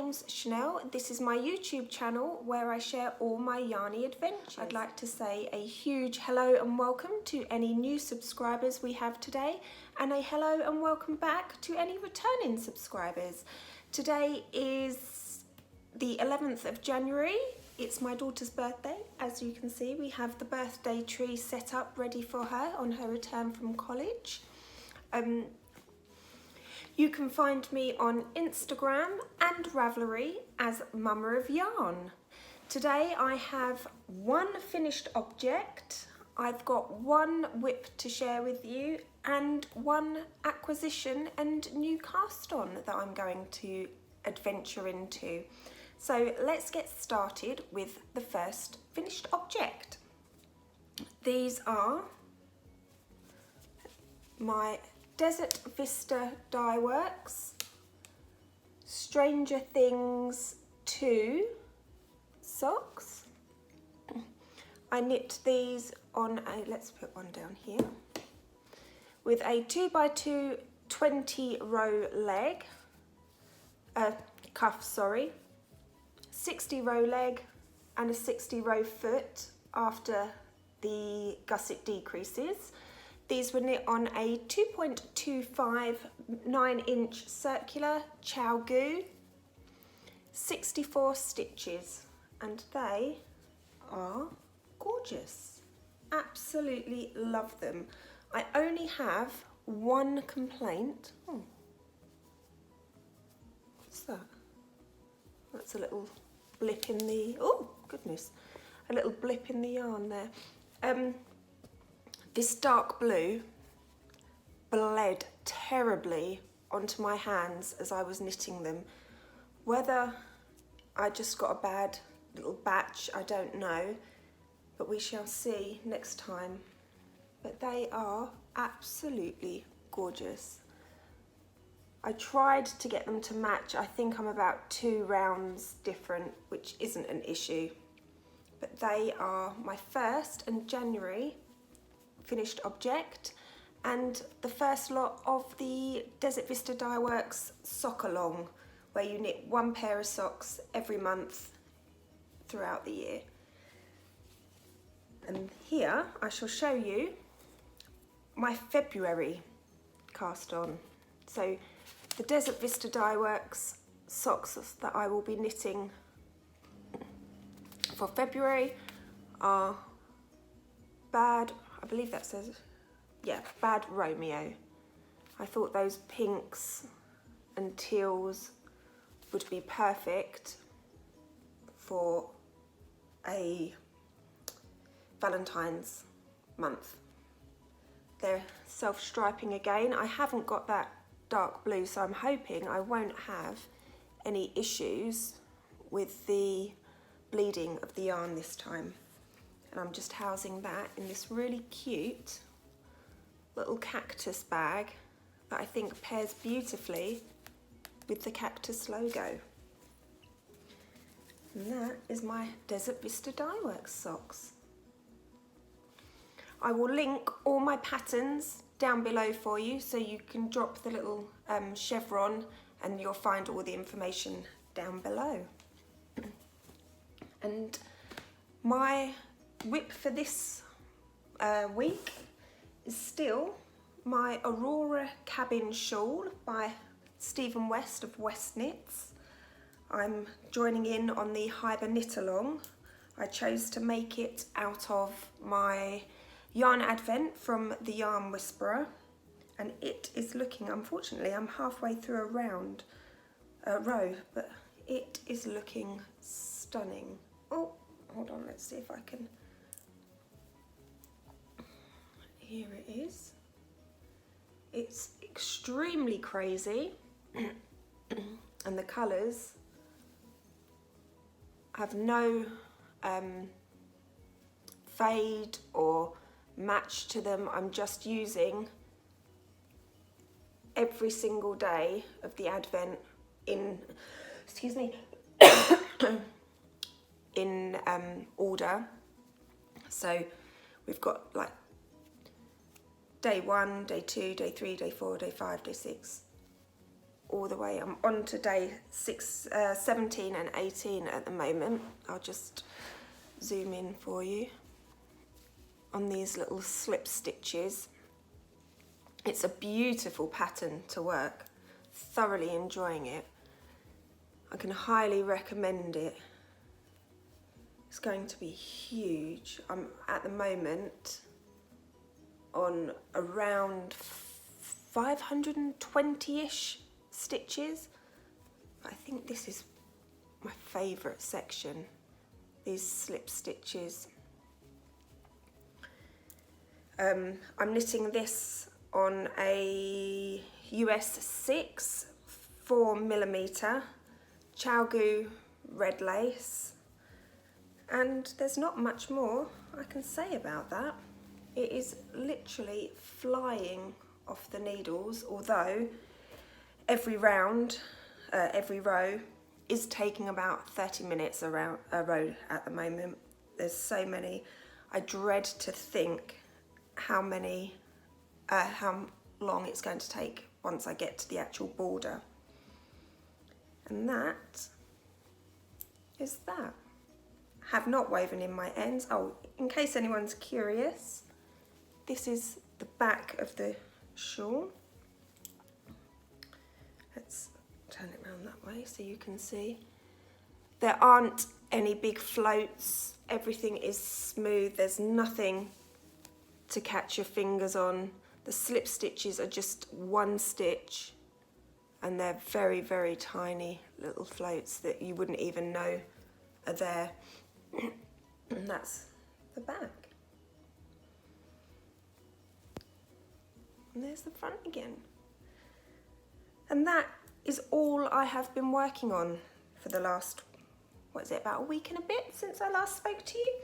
name's Chanel. This is my YouTube channel where I share all my yarny adventures. I'd like to say a huge hello and welcome to any new subscribers we have today, and a hello and welcome back to any returning subscribers. Today is the 11th of January. It's my daughter's birthday. As you can see, we have the birthday tree set up ready for her on her return from college. You can find me on Instagram and Ravelry as Mama of Yarn. Today I have one finished object, I've got one whip to share with you, and one acquisition and new cast on that I'm going to adventure into. So let's get started with the first finished object. These are my Desert Vista Dyeworks Stranger Things 2 socks. I knit these on a, let's put one down here, with a 2x2 20 row leg, cuff, sorry, 60 row leg and a 60 row foot after the gusset decreases. These were knit on a 2.25 9-inch circular chow goo, 64 stitches, and they are gorgeous. Absolutely love them. I only have one complaint. Oh, what's that? That's a little blip in the, oh goodness, a little blip in the yarn there. This dark blue bled terribly onto my hands as I was knitting them. Whether I just got a bad little batch, I don't know, but we shall see next time. But they are absolutely gorgeous. I tried to get them to match. I think I'm about 2 rounds different, which isn't an issue. But they are my first and January finished object, and the first lot of the Desert Vista Dyeworks sock along, where you knit one pair of socks every month throughout the year. And here I shall show you my February cast on. So the Desert Vista Dyeworks socks that I will be knitting for February are Bad, I believe that says, yeah, Bad Romeo. I thought those pinks and teals would be perfect for a Valentine's month. They're self-striping again. I haven't got that dark blue, so I'm hoping I won't have any issues with the bleeding of the yarn this time. And I'm just housing that in this really cute little cactus bag that I think pairs beautifully with the cactus logo. And that is my Desert Vista Dyeworks socks. I will link all my patterns down below for you, so you can drop the little chevron and you'll find all the information down below. And my whip for this week is still my Aurora Cabin Shawl by Stephen West of West Knits. I'm joining in on the Hyber Knit Along. I chose to make it out of my yarn advent from the Yarn Whisperer, and it is looking, unfortunately I'm halfway through a row, but it is looking stunning. Oh, hold on, let's see if I can. Here it is. It's extremely crazy and the colours have no fade or match to them. I'm just using every single day of the advent in, excuse me, in order. So we've got like day 1, day 2, day 3, day 4, day 5, day 6, all the way. I'm on to day 17 and 18 at the moment. I'll just zoom in for you on these little slip stitches. It's a beautiful pattern to work, thoroughly enjoying it. I can highly recommend it. It's going to be huge. I'm at the moment on around 520-ish stitches. I think this is my favourite section, these slip stitches. I'm knitting this on a US 6 4mm Chalgu red lace, and there's not much more I can say about that. It is literally flying off the needles, although every row is taking about 30 minutes around a row at the moment. There's so many. I dread to think how long it's going to take once I get to the actual border. And that is that. Have not woven in my ends. Oh, in case anyone's curious, this is the back of the shawl. Let's turn it around that way so you can see. There aren't any big floats. Everything is smooth. There's nothing to catch your fingers on. The slip stitches are just one stitch, and they're very, very tiny little floats that you wouldn't even know are there. And that's the back. And there's the front again. And that is all I have been working on for the last, what is it, about a week and a bit since I last spoke to you.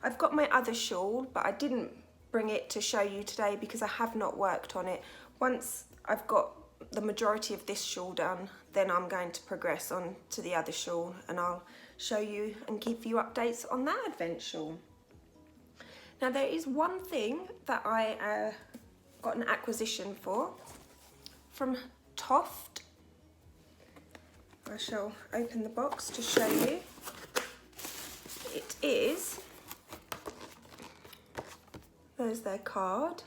I've got my other shawl, but I didn't bring it to show you today because I have not worked on it. Once I've got the majority of this shawl done, then I'm going to progress on to the other shawl, and I'll show you and give you updates on that advent shawl. Now, there is one thing that I got an acquisition for from Toft. I shall open the box to show you. It is, there's their card,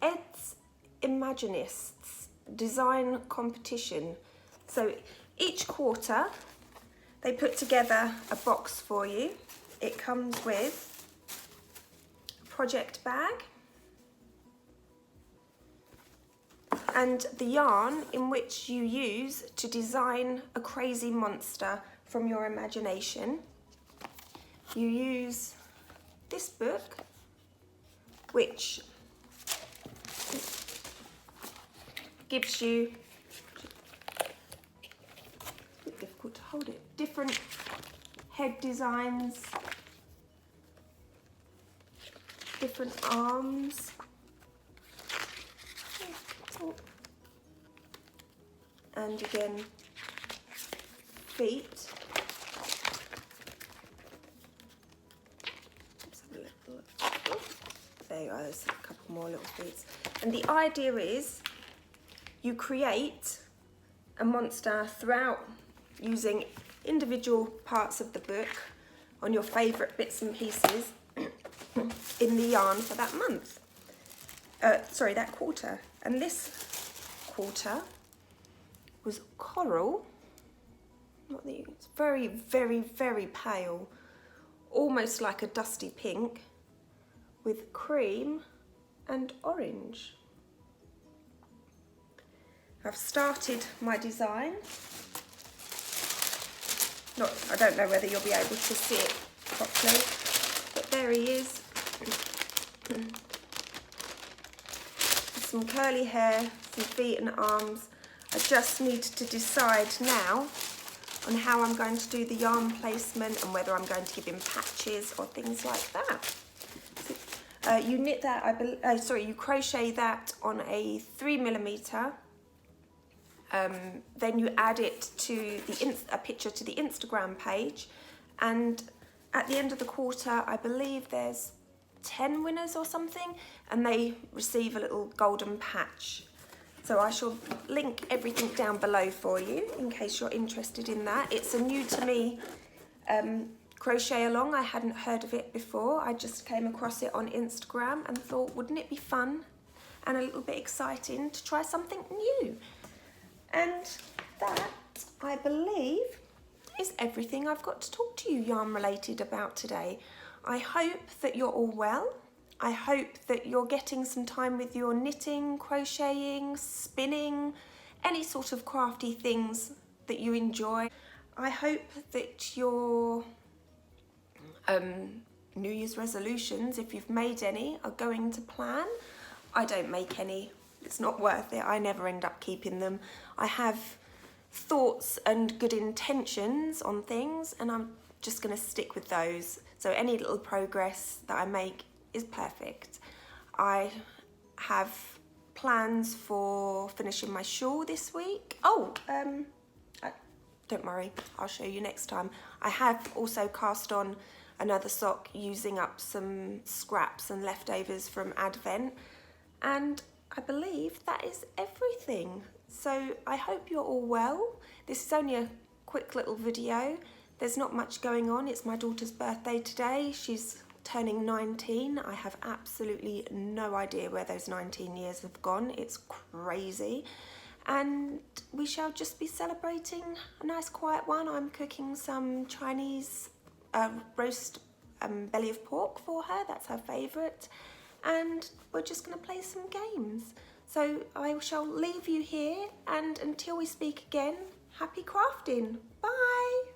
Ed's Imaginists Design Competition. So each quarter they put together a box for you. It comes with a project bag and the yarn in which you use to design a crazy monster from your imagination. You use this book, which gives you, a bit difficult to hold it, different head designs, different arms, and again feet. There you go, there's a couple more little feet. And the idea is you create a monster throughout using individual parts of the book on your favourite bits and pieces in the yarn for that month. Sorry, that quarter. And this quarter was coral. It's very, very, very pale, almost like a dusty pink, with cream and orange. I've started my design. I don't know whether you'll be able to see it properly, but there he is. Some curly hair, some feet and arms. I just need to decide now on how I'm going to do the yarn placement and whether I'm going to give him patches or things like that. You knit that, you crochet that on a 3mm. Then you add it to a picture to the Instagram page, and at the end of the quarter, I believe there's 10 winners or something, and they receive a little golden patch. So I shall link everything down below for you in case you're interested in that. It's a new to me crochet along. I hadn't heard of it before. I just came across it on Instagram and thought, wouldn't it be fun and a little bit exciting to try something new? And that, I believe, is everything I've got to talk to you yarn related about today. I hope that you're all well. I hope that you're getting some time with your knitting, crocheting, spinning, any sort of crafty things that you enjoy. I hope that your New Year's resolutions, if you've made any, are going to plan. I don't make any. It's not worth it. I never end up keeping them. I have thoughts and good intentions on things, and I'm just going to stick with those. So any little progress that I make is perfect. I have plans for finishing my shawl this week. Don't worry, I'll show you next time. I have also cast on another sock using up some scraps and leftovers from Advent, and I believe that is everything. So I hope you're all well. This is only a quick little video. There's not much going on. It's my daughter's birthday today. She's turning 19. I have absolutely no idea where those 19 years have gone. It's crazy. And we shall just be celebrating a nice quiet one. I'm cooking some Chinese roast belly of pork for her. That's her favourite. And we're just going to play some games. So I shall leave you here, and until we speak again, happy crafting. Bye!